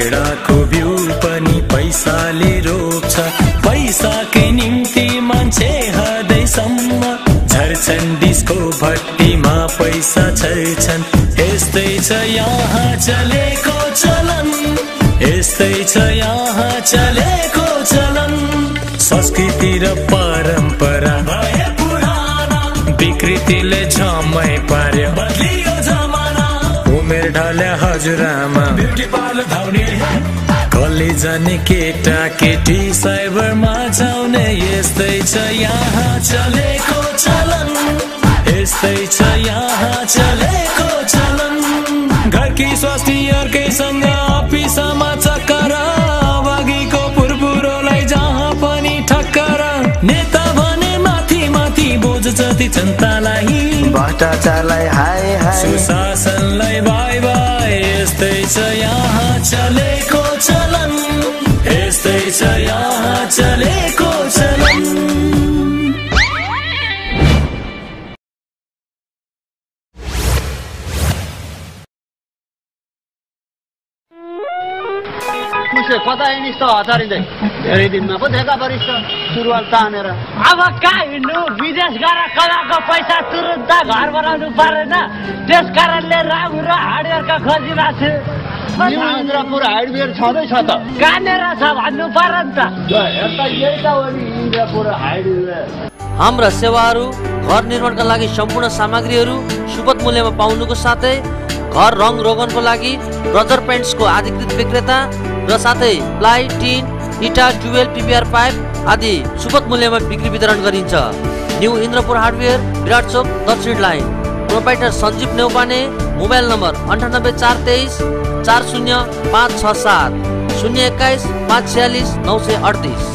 झगडाको बिउ पनि पैसाले रोप्छ पैसाकै निम्ति मान्छे हदैसम्म झर्छन् डिस्को भट्टीमा पैसा छर्छन् यस्तै छ यहाँ चलेको चलन यस्तै छ यहाँ चलेको चलन संस्कृति र परम्परा भए पुराना विकृतिले झमै पार्यो बदलियो जमाना उमेर ढल्यो हजुरआमा ब्युटी पार्लर धाउने कले जाने केटा केटी साइबरमा जाउने यस्तै छ यहाँ चलेको चलन यस्तै छ यहाँ चलेको चलन घरकी स्वास्नी अर्कैसँग अफिसमा चक्कर बागीको पुरपुरोलाई जहाँ पनि ठक्कर नेता भने माथि माथि बोझ जति जनतालाई भ्रष्टाचारलाई हाय हाय सुशासनलाई बाई बाई यस्तै छ यहाँ चलेको चलन यस्तै छ यहाँ चलेको चलन कता हिँडिस् हतारिँदै धेरै दिनमा पो देखा परिस् सुरुवाल तानेर अब कहाँ हिँड्नु विदेश गएर कलाको पैसा तुरुन्त घर बनाउनु परेन त्यस कारणले राम्रो हार्डवेयरका खोजिरहेको छु इन्द्रपुर हार्डवेयर छँदैछ त कहाँनिर छ भन्नु पर्यो नि त यही त हो नि इन्द्रपुर हार्डवेयर हाम्रा सेवाहरू घर निर्माणका लागि सम्पूर्ण सामग्रीहरू सुपथ मूल्यमा पाउनुको साथै घर रङ रोगनको लागि ब्रदर पेन्ट्सको अधिकृत विक्रेता र साथै प्लाई टिन इटा ट्युबवेल पिपिआर पाइप आदि सुपथ मूल्यमा बिक्री वितरण गरिन्छ। न्यू इन्द्रपुर हार्डवेयर विराट चोक दक्षिण line proprietor Sanjeev Neupane mobile number 98 423 40567 021 546 938।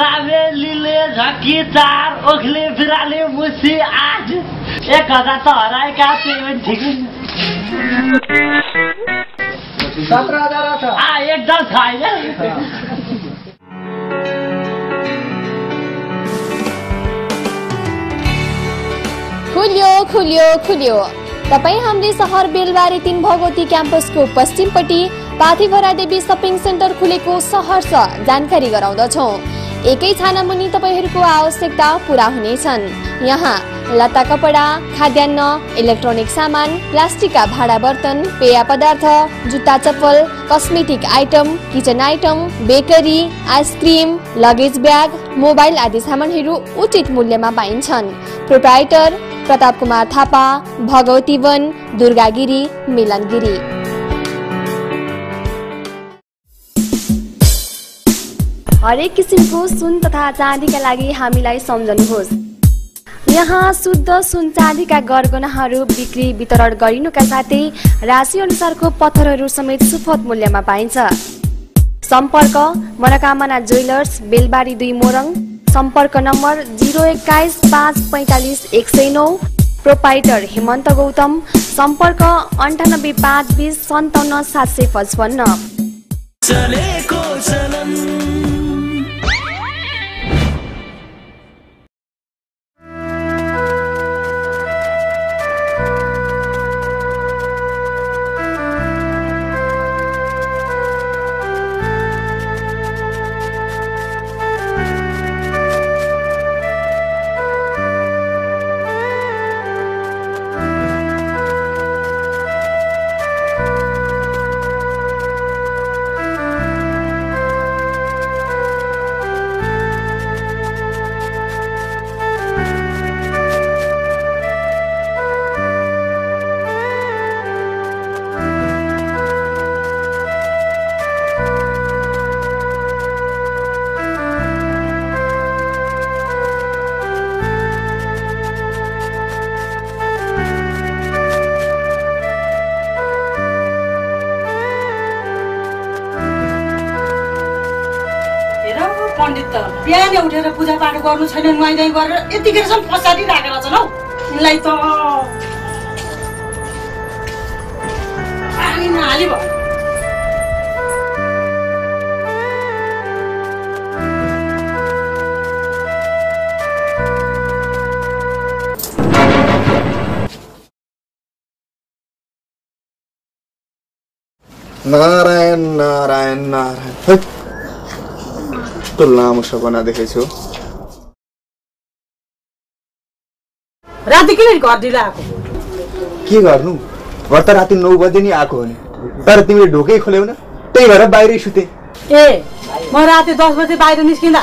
रावेलीले झकी चार ओखले बिराले मुसी 8 1000 त हराएका पेमेन्ट ठिकै 17,000 छ एकदम छैन खुल्यो खुल्यो खुल्यो तपाईँ हाम्रै सहर बेलबारी 3 भगवती क्याम्पसको पश्चिमपट्टि पाथिभरा देवी सपिङ सेन्टर खुलेको सहर्ष जानकारी गराउँदछौँ। एकै छाना मुनि तपाईहरूको आवश्यकता पूरा हुनेछन्। यहाँ लत्ता कपडा खाद्यान्न इलेक्ट्रोनिक सामान प्लास्टिकका भाडा बर्तन पेय पदार्थ जुत्ता चप्पल cosmetic item kitchen item bakery ice cream luggage bag mobile आदि सामानहरू उचित मूल्यमा पाइन्छन्। प्रोप्राइटर प्रताप कुमार थापा भगवती वन दुर्गागिरी मिलनगिरी। हरेक किसिमको सुन तथा चाँदीका लागि हामीलाई सम्झनुहोस्। यहाँ शुद्ध सुन चाँदीका गरगहनाहरू बिक्री वितरण गरिनुका साथै राशि अनुसारको पत्थरहरू समेत सुपथ मूल्यमा पाइन्छ। सम्पर्क मनोकामना ज्वेलर्स बेलबारी 2 मोरङ। सम्पर्क नम्बर 021 545 109। प्रोपाइटर हेमन्त गौतम। सम्पर्क 98 520 57 755। चलेको चलन बिहानै उठेर पूजा पाठ गर्नु छैन नुहाइ धुवाइ गरेर यतिखेरसम्म पछाडि राखेर छन् हौ यिनलाई त पानी नहाली भयो। नारायण नारायण नारायण तो लामो सपना देखेछु। राति किन घर ढिला आएको? के गर्नु, घर त राति 9 बजे नि आएको हो नि, तर तिमीले ढोकै खोल्यौ न, त्यही भएर बाहिरै सुते। ए म राति 10 बजे बाहिर निस्किँदा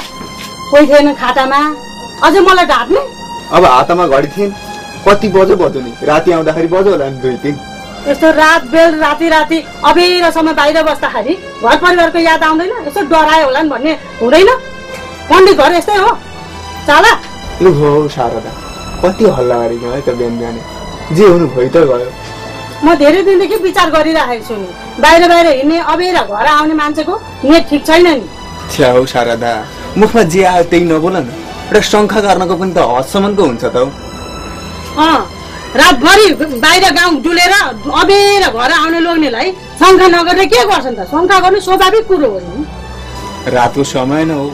कोही थिएन खाटामा, अझै मलाई ढाट्ने। अब हातमा घडी थिएन, कति बजे बज्यो नि, राति आउँदाखेरि बज्यो होला नि 2-3। यस्तो रात बेल राति अबेरसम्म बाहिर बस्दाखेरि घर परिवारको याद आउँदैन? यसो डरायो होला नि भन्ने हुँदैन? पण्डित घर यस्तै हो चाला। यो हो शारदा, कति हल्ला गरेको है त बिहान बिहानै, जे हुनु भयो त गयो। म धेरै दिनदेखि विचार गरिरहेको छु नि, बाहिर हिँड्ने अबेर घर आउने मान्छेको नेट ठिक छैन नि। छ्या हौ शारदा, मुखमा जे आयो त्यही नबोल न, एउटा शङ्का गर्नको पनि त हदसम्मको हुन्छ त हौ। रातभरि बाहिर गाउँ डुलेर अबेर घर आउने लोग्नेलाई शङ्का नगर्ने के गर्छन् त? शङ्का गर्नु स्वाभाविक कुरो हो नि। रातको समय न हो,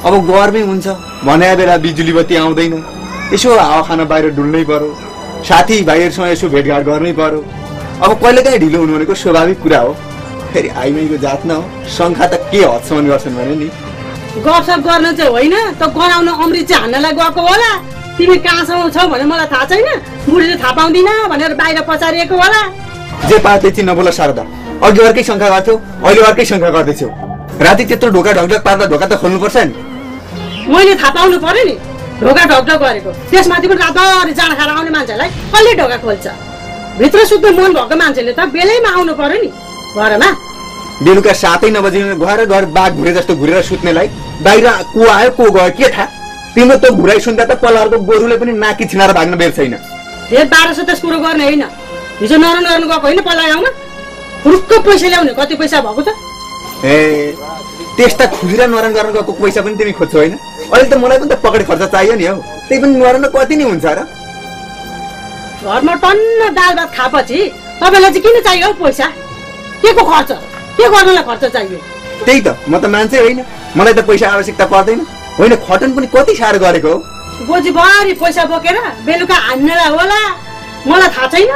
अब गर्मी हुन्छ भने बेला बिजुली बत्ती आउँदैन, यसो हावा खान बाहिर डुल्नै पर्यो, साथी भाइहरूसँग यसो भेटघाट गर्नै पर्यो। अब कहिलेकाहीँ ढिलो हुनु भनेको स्वाभाविक कुरा हो, फेरि आइमाईको जात न हो, शङ्का त के हदसम्म गर्छन् भने नि। गफसप गर्न चाहिँ होइन त, गराउन अमृत चाहिँ हान्नलाई गएको होला। तिमी कहाँसम्म छौ भने मलाई थाहा छैन, बुढीले थाहा पाउँदिन भनेर बाहिर पचारिएको होला। जे पाते चाहिँ नबोल शारदा, अघि अर्कै शङ्का गर्थ्यौ, अहिले अर्कै शङ्का गर्दैछौ। राति त्यत्रो ढोका ढकढक पार्दा ढोका त खोल्नुपर्छ नि। मैले थाहा पाउनु पर्यो नि ढोका ढकढक गरेको, त्यसमाथि पनि रातभरि जाँड खाएर आउने मान्छेलाई कसले ढोका खोल्छ? भित्र सुत्ने मन भएको मान्छेले त बेलैमा आउनु पर्यो नि घरमा। बेलुका 7 बजे घर बाघ घुरे जस्तो घुरेर सुत्नेलाई बाहिर को आयो को गयो के थाहा? तिम्रो त घुराइ सुन्दा त पल्लाहरूको गोरुले पनि नाकी छिनाएर भाग्न बेर छैन। फेरि 1200 त्यस कुरो गर्ने होइन, हिजो नरन गएको होइन पल्ला गाउँमा, रुक्क पैसा ल्याउने कति पैसा भएको त? ए त्यस्ता खुजुरा नरन गर्न गएको पैसा पनि तिमी खोज्छौ होइन? अहिले त मलाई पनि त पकड खर्च चाहियो नि हौ, त्यही पनि नरन कति नै हुन्छ र? घरमा टन्न दाल भात खाएपछि तपाईँलाई चाहिँ किन चाहियो पैसा? के को खर्च? के गर्नलाई खर्च चाहियो? त्यही त, म त मान्छे होइन, मलाई त पैसा आवश्यकता पर्दैन। होइन खटन पनि कति साह्रो गरेको हो, गोजीभरि पैसा बोकेर बेलुका हान्नेलाई होला, मलाई थाहा छैन।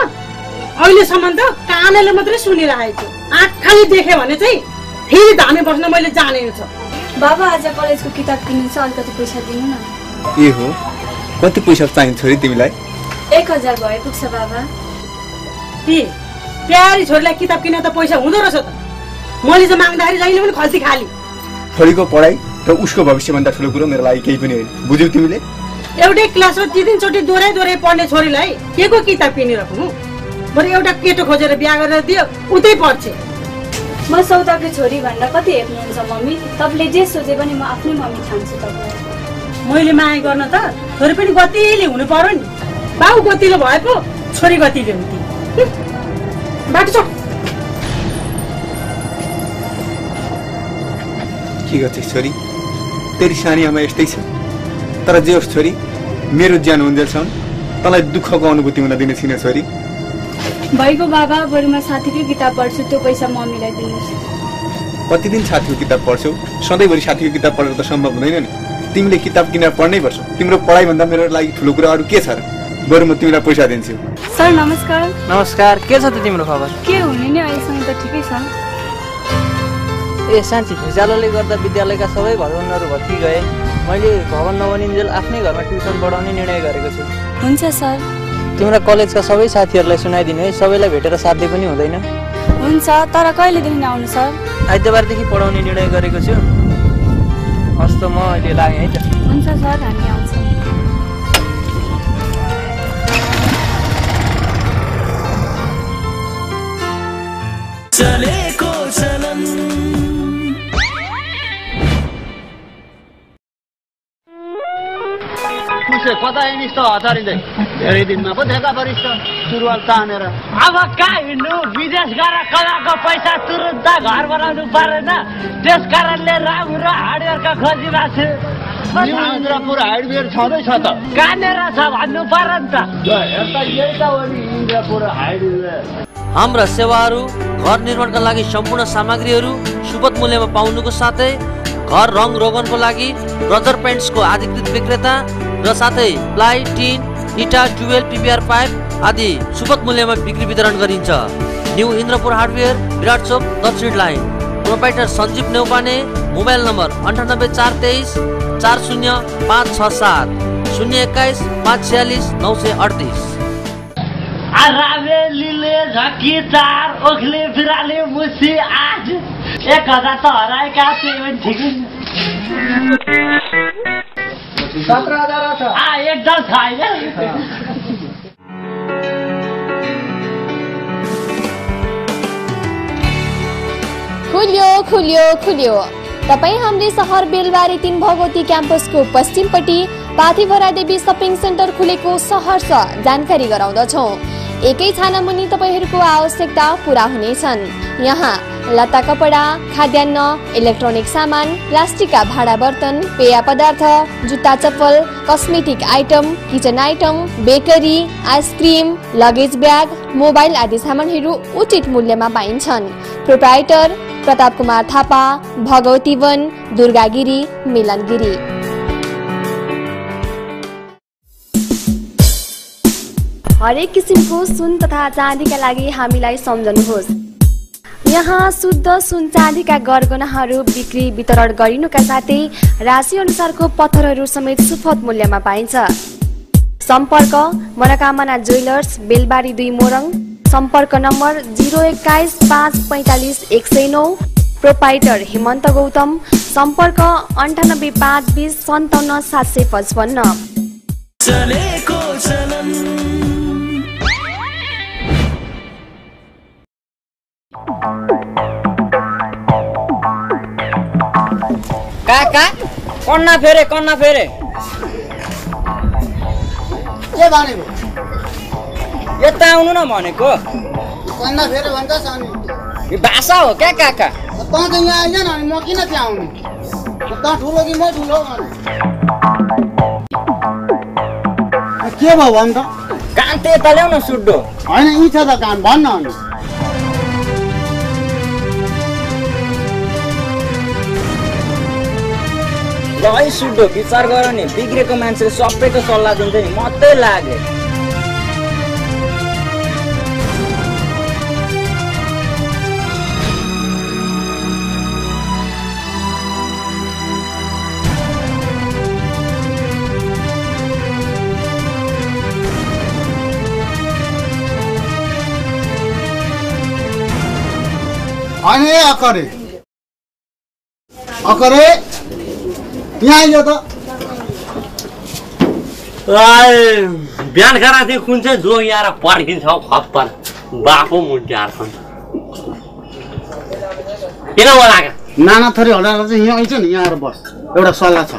अहिलेसम्म त कानले मात्रै सुनिरहेको छु, आँखाले देखेँ भने चाहिँ फेरि धामी बस्न मैले जानेको छ। बाबा आज कलेजको किताब किन्नु छ, अलिकति पैसा दिनु न। ए हो, कति पैसा चाहिन्छ छोरी तिमीलाई? 1000 भए पुग्छ बाबा। प्यारी छोरीलाई किताब किन्न त पैसा हुँदो रहेछ त? मैले चाहिँ माग्दाखेरि जहिले पनि खल्ती खाली। छोरीको पढाइ र उसको भविष्यभन्दा ठुलो कुरो मेरो लागि केही पनि होइन, बुझ्यौ तिमीले? एउटै क्लासमा 3-3 चोटि दोहोऱ्याइ पढ्ने छोरीलाई के को किताब किनिराख्नु? बरु एउटा केटो खोजेर बिहा गरेर दियो, उतै पढ्छ। म सौदाको छोरी भन्दा कति हेप्नुहुन्छ मम्मी? तपाईँले जे सोचे पनि म आफ्नै मम्मी ठान्छु तपाईँलाई। मैले माया गर्न त छोरी पनि गतिले हुनु पर्यो नि, बाउ गतिलो भए पो छोरी गतिले हुन्थे। बाटो छ के गर्छस् छोरी, तेरी सानी आमा यस्तै छ। तर जे होस् छोरी, मेरो ज्यान हुन्जेलसम्म तँलाई दुःखको अनुभूति हुन दिने छैन छोरी। भइगयो बाबा, बरु म साथीको किताब पढ्छु, त्यो पैसा मम्मीलाई दिनुहोस्। कति दिन साथीको किताब पढ्छौ? सधैँभरि साथीको किताब पढेर त सम्भव हुँदैन नि, तिमीले किताब किनेर पढ्नै पर्छ। तिम्रो पढाइभन्दा मेरो लागि ठुलो कुरा अरू के छ र? बरु म तिमीलाई पैसा दिन्छु। सर नमस्कार। नमस्कार, के छ त तिम्रो खबर? के हुने नि, अहिलेसम्म त ठिकै छ। ए साँच्ची, भुइँचालोले गर्दा विद्यालयका सबै भवनहरू भत्कि गए। मैले भवन नबनिन्जेल आफ्नै घरमा ट्युसन पढाउने निर्णय गरेको छु। हुन्छ सर। तिम्रा कलेजका सबै साथीहरूलाई सुनाइदिनु है, सबैलाई भेटेर साध्य पनि हुँदैन। हुन्छ, तर कहिलेदेखि आउनु सर? आइतबारदेखि पढाउने निर्णय गरेको छु। हस् त, म अहिले लागेँ है त। हुन्छ सर, हामी आउँछौँ। चलेको चलन कता हिँडिस् त हतारिँदै? धेरै दिनमा पो देखा परिस् त सुरुवाल तानेर। अब कहाँ हिँड्नु, विदेश गएर कलाको पैसा तुरुन्त घर बनाउनु परेन, त्यस कारणले राम्रो हार्डवेयरका खोजिरहेको छु। इन्द्रपुर हार्डवेयर छँदैछ त? कहाँनिर छ भन्नु पर्यो नि त। यही त हो नि इन्द्रपुर हार्डवेयर। हाम्रा सेवाहरू घर निर्माणका लागि सम्पूर्ण सामग्रीहरू सुपथ मूल्यमा पाउनुको साथै घर रङ रोगनको लागि ब्रदर पेन्ट्सको अधिकृत विक्रेता र साथै प्लाई, टिन, इटा, ट्युबवेल, पिपिआर पाइप आदि सुपथ मूल्यमा बिक्री वितरण गरिन्छ। न्यू इन्द्रपुर हार्डवेयर विराट चोक दक्षिण line. Proprietor Sanjeev Neupane. Mobile number 9843 40567 021 546 938। रामेलीले झक्की 4 ओखले बिराले मुसी 8 1000 त हराएका थिए ठिकै 17,000 छ एकदम छैन। खुल्यो खुल्यो खुल्यो। तपाईँ हाम्रै सहर बेलबारी 3 भगवती क्याम्पसको पश्चिमपट्टि पाथिभरा देवी सपिङ सेन्टर खुलेको सहर्ष जानकारी गराउँदछौँ। एकै छाना मुनि तपाईहरूको आवश्यकता पूरा हुनेछन्। यहाँ लत्ता कपडा, खाद्यान्न, इलेक्ट्रोनिक सामान, प्लास्टिकका भाँडा बर्तन, पेय पदार्थ, जुत्ता चप्पल, cosmetic item, kitchen item, bakery, ice cream, luggage bag, mobile आदि सामानहरू उचित मूल्यमा पाइन्छन्। प्रोप्राइटर प्रताप कुमार थापा, भगवती वन, दुर्गागिरी, मिलनगिरी। हरेक किसिमको सुन तथा चाँदीका लागि हामीलाई सम्झनुहोस्। यहाँ शुद्ध सुन चाँदीका गरगहनाहरू बिक्री वितरण गरिनुका साथै राशि अनुसारको पत्थरहरू समेत सुपथ मूल्यमा पाइन्छ। सम्पर्क मनोकामना ज्वेलर्स, बेलबारी 2 मोरङ। सम्पर्क नम्बर 021 545 109। प्रोपाइटर हेमन्त गौतम। सम्पर्क 98 520 57 755। चलेको चलन। काका कन्ना फेरे के भनेको यता आउनु न भनेको कन्ना फेरे भन्छ सानी यो भाषा हो क्या काका? त यहाँ आइज न म किन त्यहाँ आउनु? त ठुलो कि म ठुलो भने के भयो भन् त? कान त यता ल्याउ न सुड्डो। होइन यी छ त कान भन्न अनि ल है सुड्डो विचार गर नि। बिग्रेको मान्छेले सबैको सल्लाह दिन्छ नि, मात्रै लागे। होइन अकरे यहाँ आइज त। बिहान खाना थियो कुन चाहिँ जोगिएर पड्किन्छ खप्पर बापो मुन्ट्याएर किन बोलाएको? नाना थरी हटाएर चाहिँ यहाँ आइज नि, यहाँ आएर बस। एउटा सल्लाह छ।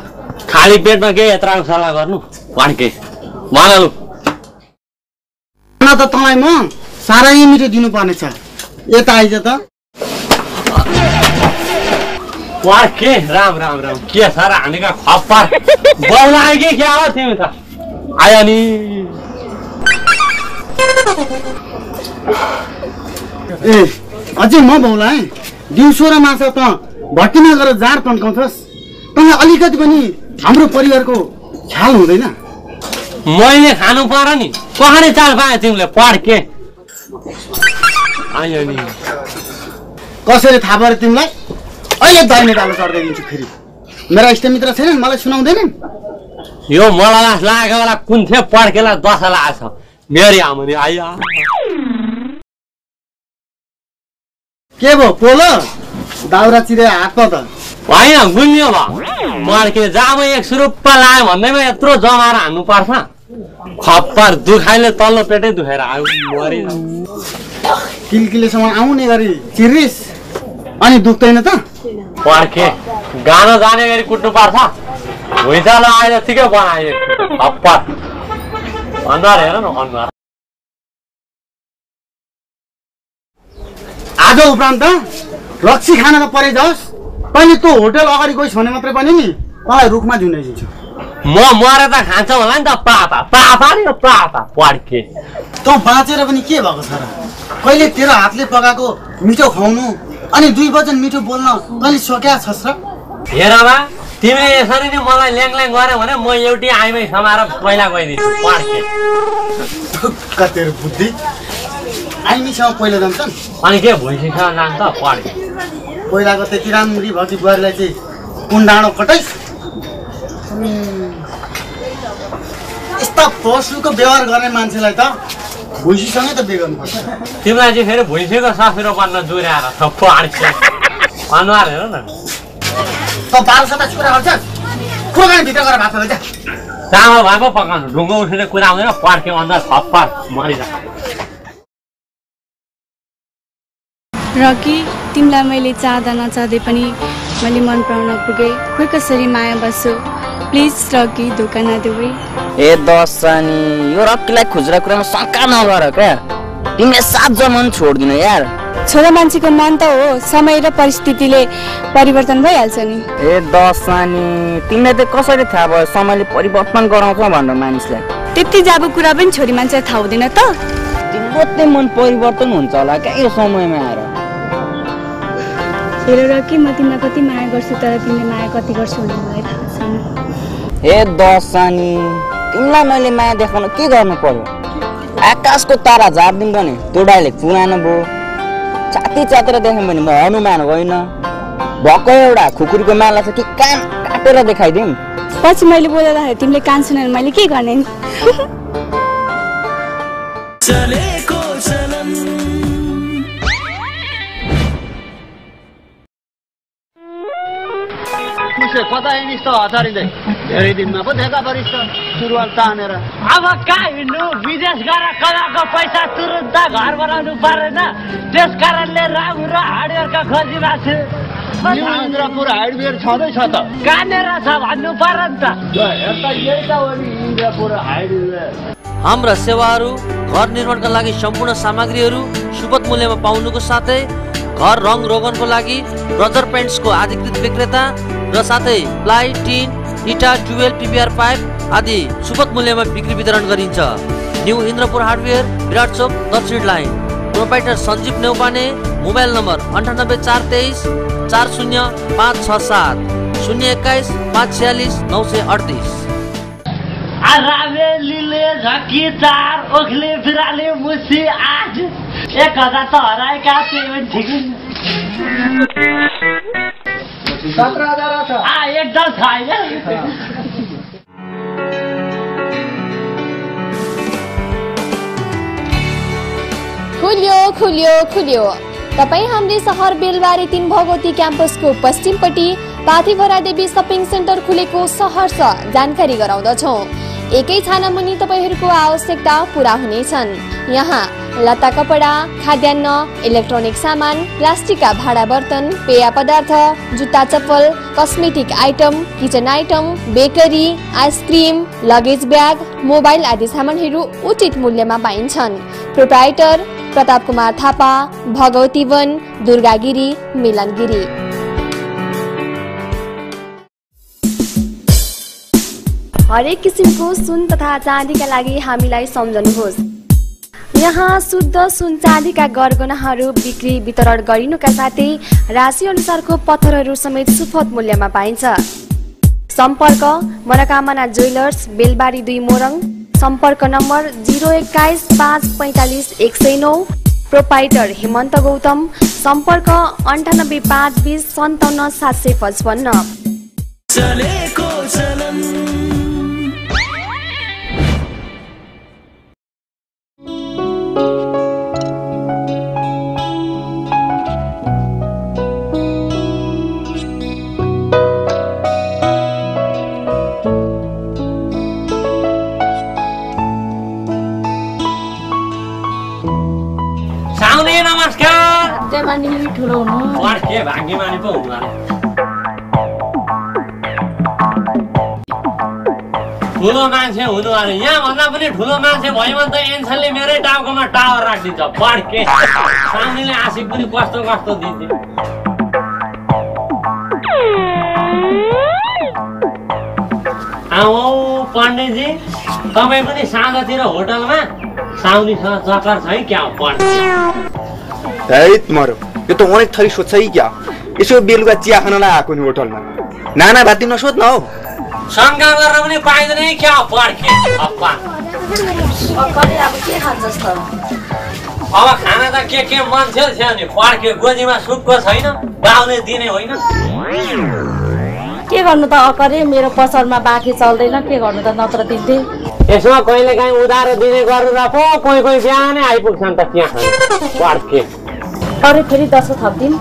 खाली पेटमा के यत्रो सल्लाह गर्नु? पड्के भनलु त तँलाई म साह्रै मिठो दिनुपर्ने छ। यता आइज त। के राम के सारा हानेका खप्पर बोलाए कि क्या हो तिमी त? आयो नि ए अझै म बोलाएँ। दिउँसो र माछा त भट्टीमा गएर जाँड तन्काउँछस्। तँलाई अलिकति पनि हाम्रो परिवारको ख्याल हुँदैन। मैले खानु पर्यो नि। कसरी चाल पाए तिमीले? पड्के आयो नि। कसरी थाहा भयो तिमीलाई? अहिले दाइने डालो चढाइदिन्छु फेरि। मेरा इष्टमित्र छैनन्? मलाई सुनाउँदैनन्? यो मलाई लागेको बेला कुन थियो पड्केलाई 10 लाग्छ। मेरी आमाले आइया के भयो पोलो दाउरा चिरे हातमा त होइन गुन्यो भयो। मर्के जामा 100 रुपियाँ लाग्यो भन्दैमा यत्रो जमाएर हान्नु पर्छ? खप्पर दुखाइले तल्लो पेटै दुखेर आयो। मरि किलकिलेसम्म आउने गरी चिरिस अनि दुख्दैन त? पड्के गाना जाने गरी कुट्नु पर्छ। भुइँचालो आएर ठिकै बनायो खप्पर। अनुहार हेर न अनुहार। आज उपरान्त रक्सी खान त परे जाओस्। तैँले त्यो होटल अगाडि गइस् भने मात्रै पनि नि तँलाई रुखमा झुन्डाइदिन्छु। म मरे त खान्छ होला नि त। पापा नि पापा पड्के। तँ बाँचेर पनि के भएको छ र? कहिले तेरो हातले पकाएको मिठो खुवाउनु अनि 2 वचन मिठो बोल्न तैँले सकेका छस् र? हेर बा तिमीले यसरी नै मलाई ल्याङ गर्यो भने म एउटी आइमै समाएर पहिला गइदिन्छु। पड्के कतेर बुद्धि। आइमीसँग पहिला जान्छन् अनि के भइसक्यो जान्छ पढ्के पहिलाको त्यति राम्री भएकी बुहारीलाई चाहिँ कुन डाँडो कटाइस यस्ता पशुको व्यवहार गर्ने मान्छेलाई त भुइँसीसँगै त बिहे गर्नुपर्छ तिमीलाई चाहिँ फेरि भइसक्यो साफिरो बन्न जुर्याएर पढ्के अनुहार हेर न त 1200 कुरा गर्छ खोगाइ भित्र गएर भात खान्छ चामल भएको पकाउनु ढुङ्गो उठेर कुरा आउँदैन पढ्के अन्त थप्पा मरिरहेको रकी तिमीलाई मैले चाहँदा नचाहँदै पनि मैले मन पराउन पुगेँ खोइ कसरी माया बस्छु प्लिज रकी धोका नदेऊ ए दसानी यो रक्कीलाई खुजुरा कुरामा शङ्का नगर क्या तिमीले 7 जन्म छोड्दिन यार छोरा मान्छेको मन त हो समय र परिस्थितिले परिवर्तन भइहाल्छ नि ए दसानी तिमीलाई त कसरी थाहा भयो समयले परिवर्तन गराउँछ भनेर मानिसलाई त्यति जाबो कुरा पनि छोरी मान्छे थाहा हुँदैन त तिम्रो त मन परिवर्तन हुन्छ होला क्या यो समयमा आएर हेर रकी म तिमीलाई कति माया गर्छु तर तिमीले माया कति गर्छु भन्ने मलाई थाहा छैन ए दसानी तिमीलाई मैले माया देखाउन के गर्नु पर्यो आकाशको तारा झार्दिउँ भने त्यो डाइलेक्ट पुरानो भयो छाती च्यातेर देख्यौँ भने म हनुमान होइन भक्कै एउटा खुकुरीको माला छ कि कान काटेर देखाइदिउँ पछि मैले बोल्दाखेरि तिमीले कान सुनेर मैले के गर्ने चलेको चलन कता हिँडिस् त हतारिँदै धेरै दिनमा पो देखा परिस् त सुरुवाल तानेर अब कहाँ हिँड्नु विदेश गएर कमाएको पैसा तुरुन्त घर बनाउनु परेन त्यस कारणले राम्रो हार्डवेयरका खोजिरहेको छु इन्द्रपुर हार्डवेयर छँदैछ त कहाँनिर छ भन्नु पर्यो नि त यही त हो नि इन्द्रपुर हार्डवेयर हाम्रा सेवाहरू घर निर्माणका लागि सम्पूर्ण सामग्रीहरू सुपथ मूल्यमा पाउनुको साथै घर रङ रोगनको लागि ब्रदर पेन्ट्सको अधिकृत विक्रेता र साथै प्लाई टिन इटा ट्युबवेल पिपिआर पाइप आदि सुपथ मूल्यमा बिक्री वितरण गरिन्छ न्यू इन्द्रपुर हार्डवेयर विराट चोक दक्षिण line proprietor Sanjeev Neupane mobile number 9843 40567 021 546 938 रामेलीले झक्की चार ओखले बिराले मुसी 8 1000 त हराएका पेमेन्ट ठिक 17,000 छ एकदम छैन खुल्यो खुल्यो खुल्यो तपाईँ हाम्रै सहर बेलबारी 3 भगवती क्याम्पसको पश्चिमपट्टि पाथिभरा देवी सपिङ सेन्टर खुलेको सहर्ष जानकारी गराउँदछौँ एकै छाना मुनि तपाईहरूको आवश्यकता पूरा हुनेछन् यहाँ लत्ता कपडा खाद्यान्न इलेक्ट्रोनिक सामान प्लास्टिकका भाँडा बर्तन पेय पदार्थ जुत्ता चप्पल cosmetic item kitchen item bakery ice cream luggage bag mobile आदि सामानहरू उचित मूल्यमा पाइन्छन् प्रोप्राइटर प्रताप कुमार थापा भगवती वन दुर्गागिरी मिलनगिरी हरेक किसिमको सुन तथा चाँदीका लागि हामीलाई सम्झनुहोस् यहाँ शुद्ध सुन चाँदीका गरगहनाहरू बिक्री वितरण गरिनुका साथै राशि अनुसारको पत्थरहरू समेत सुपथ मूल्यमा पाइन्छ सम्पर्क मनोकामना ज्वेलर्स बेलबारी 2 मोरङ सम्पर्क नम्बर 021 545 109 प्रोपाइटर हेमन्त गौतम सम्पर्क 98 520 57 755 चलेको चलन ठुलो हुनु के भाग्यमानी पो हुनु ठुलो मान्छे हुनु अरे यहाँ भन्दा पनि ठुलो मान्छे भयो भने त एन्सनले मेरै टाउकोमा टावर राखिदिन्छ पड्के साउनीले आशिक पनि कस्तो कस्तो दिन्छ आऊ पण्डितजी तपाईँ पनि साँझतिर होटलमा साउनीसँग चक्कर छ है क्या पढ्छ हैत मरो यो त अनेक थरी सोध्छ है क्या यसो बेलुका चिया खानलाई आएको नि होटलमा नाना भाती नसोध न हौ शङ्का गरेर पनि पाइँदैन क्या पड्के अप्पा अब के खान्छस् त अब खाना त के मान्छे थियो नि पड्क्यो गोजीमा सुपको छैन बाउले दिने होइन के गर्नु त अकरे मेरो पसलमा बाँकी चल्दैन के गर्नु त नत्र दिन्थे यसमा कहिले काहीँ उधारो दिने गरेर पो कोही बिहानै आइपुग्छन् त त्यहाँ पड्के अरे फेरि 10 को थप्दिन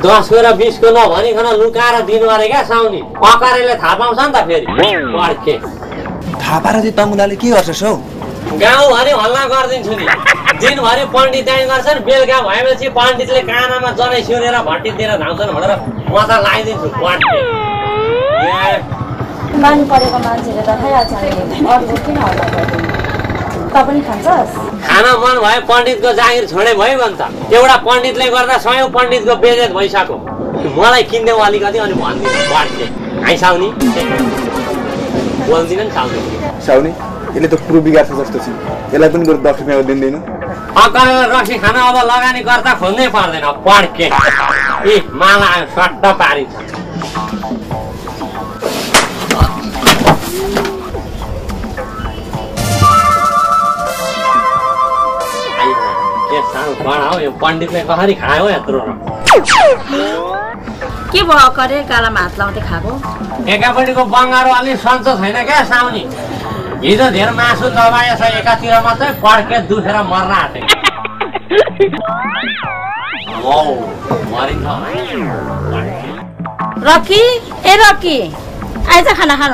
10 को र 20 को नभनिकन लुकाएर दिनु अरे क्या साउनी अकरेले थाहा पाउँछ नि त फेरि पड्के थाहा पाएर चाहिँ तमुदाले के गर्छस् हौ गाउँभरि हल्ला गरिदिन्छु नि दिनभरि पण्डित दाइ गर्छन् बेलुका भएपछि पण्डितले कानामा जनै सिउरेर भट्टीतिर धाउँछन् भनेर म त लगाइदिन्छु पड्के बानी परेको मान्छेले त खाइहाल्छ अरूको किन हल्ला गर्दैन त पनि खान्छस् खाना मन भयो पण्डितको जागिर छोडे भयो भने त एउटा पण्डितले गर्दा 100 पण्डितको बेजेत भइसक्यो मलाई किन्देऊ अलिकति अनि भनिदिनु पड्के आइसाउनी बोल्दिन नि साउनी यसले त पुरो बिगार्छ जस्तो छ यसलाई पनि बरु 10 रुपैयाँ दिँदैन अकरेर रक्सी खाना अब लगानी गर्दा खोज्नै पर्दैन पड्के ए माला आयो सट्ट पारिन्छ यो पण्डितले कसरी खायो यत्रो के भयो अकरे गालामा हात लाउँदै खाएको एकापट्टिको बङ्गारो अलि सन्चो छैन क्या साउनी हिजो धेर मासु दबाएछ एकातिर मात्रै पड्के दुखेर मर्न आँटे रकी ए रकी आइज खाना खान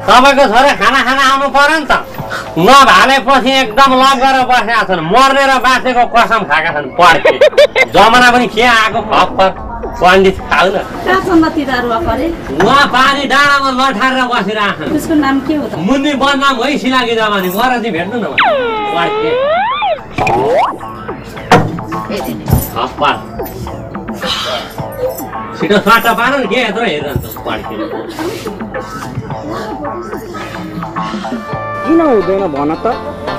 तपाईँको छोरा खाना खाना आउनु पर्यो नि त नभालेपछि एकदम लग गरेर बसेका छन् मर्ने र बाँचेको कसम खाएका छन् पड्के जमाना पनि के आएको फक्क पण्डित खाउ न उहाँ पानी डाँडामा लठारेर बसिरहेको छन् त्यसको नाम के हो त मुन्नी बदनाम भइसिलाकी जमानी गराती भेट्नु न पड्के छिटो सट्टा पार नि के यत्रो हेरिरहन्छ पड्के किन हुँदैन भन त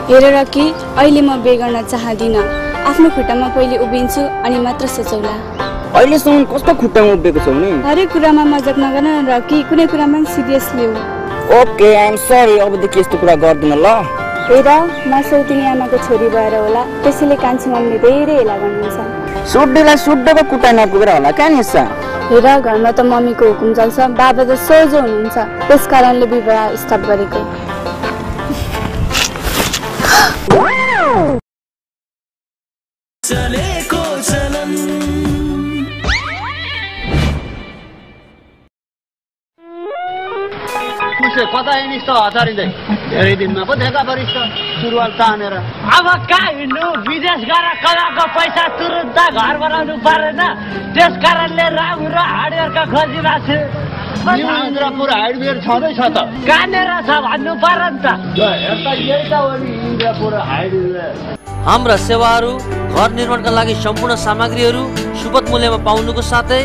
हेरेर कि अहिले म बे गर्न चाहदिनँ आफ्नो खुट्टामा पहिले उभिन्छु अनि मात्र सोचौला अहिलेसम्म कस्तो खुट्टामा उभिएको छौ नि हरेक कुरामा मजाक नगर्न र कि कुनै कुरामा सिरियस लिऊ ओके आई एम सरी अबदेखि यस्तो कुरा गर्दिन ल हेर म सौतिनी आमाको छोरी भएर होला त्यसैले कान्छी मम्मीले धेरै हेला गर्नुहुन्छ सुड्डेलाई सुड्डेको कुटा नपुगेर होला क्या निसा हेर घरमा त मम्मीको हुकुम चल्छ बाबा त सोझो हुनुहुन्छ त्यस कारणले विवाह स्टप गरेको चलेको चलन कता हिँडिस् त हतारिँदै धेरै दिनमा पो देखा परिस् त सुरुवाल तानेर अब कहाँ हिँड्नु विदेश गएर कलाको पैसा तुरुन्त घर बनाउनु परेन त्यस कारणले राम्रो हार्डवेयरका खोजिरहेको छु इन्द्रपुर हार्डवेयर छँदैछ त कहाँनिर छ भन्नु पर्यो नि त यही त हो नि इन्द्रपुर हार्डवेयर हाम्रा सेवाहरू घर निर्माणका लागि सम्पूर्ण सामग्रीहरू सुपथ मूल्यमा पाउनुको साथै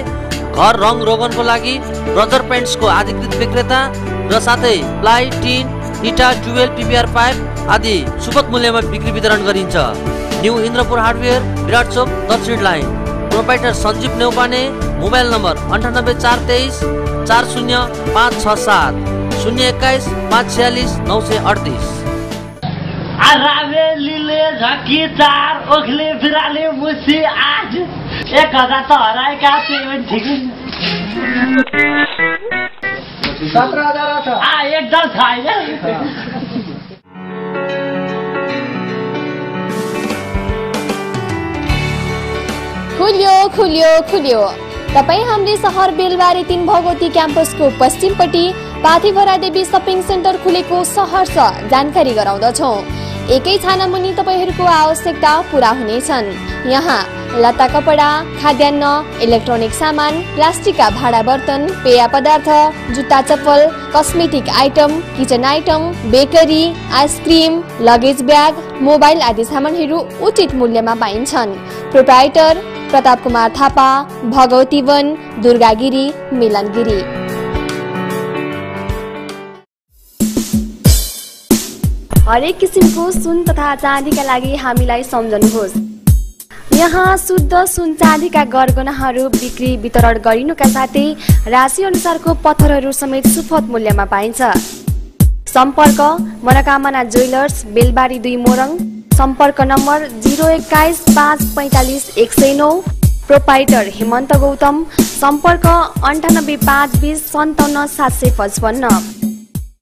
घर रङ रोगनको लागि ब्रदर पेन्ट्सको अधिकृत विक्रेता र साथै प्लाई टिन इटा ट्युबवेल पिपिआर पाइप आदि सुपथ मूल्यमा बिक्री वितरण गरिन्छ न्यू इन्द्रपुर हार्डवेयर विराट चोक दक्षिण line proprietor Sanjeev Neupane mobile number 9843 40567 021 546 938 रामेलीले झक्की 4 ओखले बिराले मुसी 8 1000 त हराएका पेमेन्ट ठिक 17,000 छ एकदम छैन खुल्यो खुल्यो खुल्यो तपाईँ हाम्रै सहर बेलबारी 3 भगवती क्याम्पसको पश्चिमपट्टि पाथिभरा देवी सपिङ सेन्टर खुलेको सहर्ष जानकारी गराउँदछौँ एकै छाना मुनि तपाईहरूको आवश्यकता पूरा हुनेछन् यहाँ लत्ता कपडा खाद्यान्न इलेक्ट्रोनिक सामान प्लास्टिकका भाँडा बर्तन पेय पदार्थ जुत्ता चप्पल cosmetic item kitchen item bakery ice cream luggage bag mobile आदि सामानहरू उचित मूल्यमा पाइन्छन् प्रोप्राइटर प्रताप कुमार थापा भगवती वन दुर्गागिरी मिलनगिरी हरेक किसिमको सुन तथा चाँदीका लागि हामीलाई सम्झनुहोस् यहाँ शुद्ध सुन चाँदीका गरगहनाहरू बिक्री वितरण गरिनुका साथै राशि अनुसारको पत्थरहरू समेत सुपथ मूल्यमा पाइन्छ सम्पर्क मनोकामना ज्वेलर्स बेलबारी 2 मोरङ सम्पर्क नम्बर 021 545 109 प्रोपाइटर हेमन्त गौतम सम्पर्क 98 520 57 755